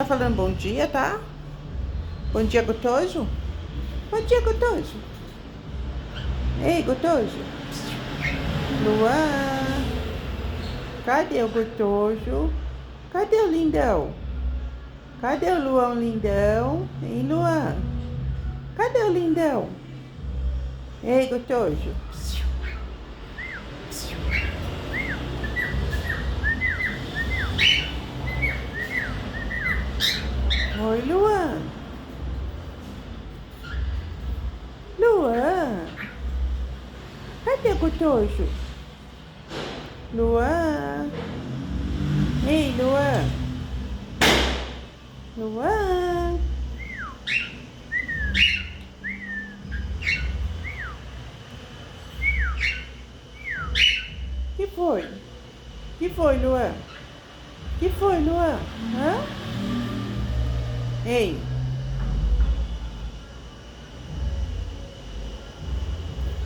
Tá falando bom dia, tá? Bom dia, gostoso. Bom dia, gostoso. Ei, gostoso. Luan. Cadê o gostoso? Cadê o lindão? Cadê o Luan lindão? Hein, Luan? Cadê o lindão? Ei, gostoso. Oi, Luan. Luan. Cadê o gostoso? Luan. Ei, Luan. Luan. Que foi? Que foi, Luan? Que foi, Luan? Hã? Ei.